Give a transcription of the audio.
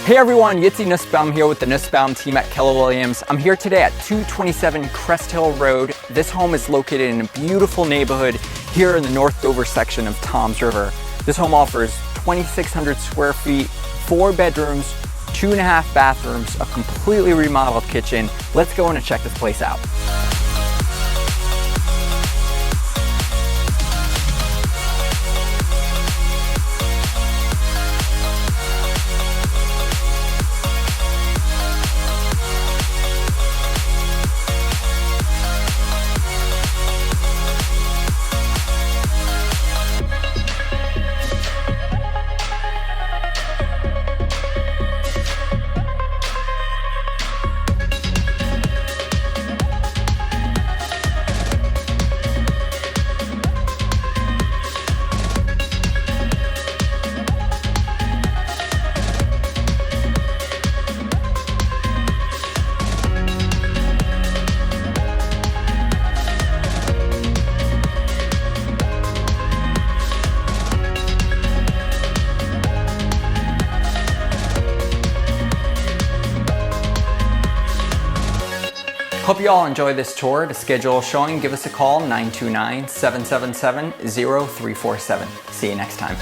Hey everyone, Yitzi Nussbaum here with the Nussbaum team at Keller Williams. I'm here today at 227 Crest Hill Road. This home is located in a beautiful neighborhood here in the North Dover section of Toms River. This home offers 2,600 square feet, 4 bedrooms, 2.5 bathrooms, a completely remodeled kitchen. Let's go in and check this place out. Hope you all enjoy this tour. To schedule a showing, give us a call, 929-777-0347. See you next time.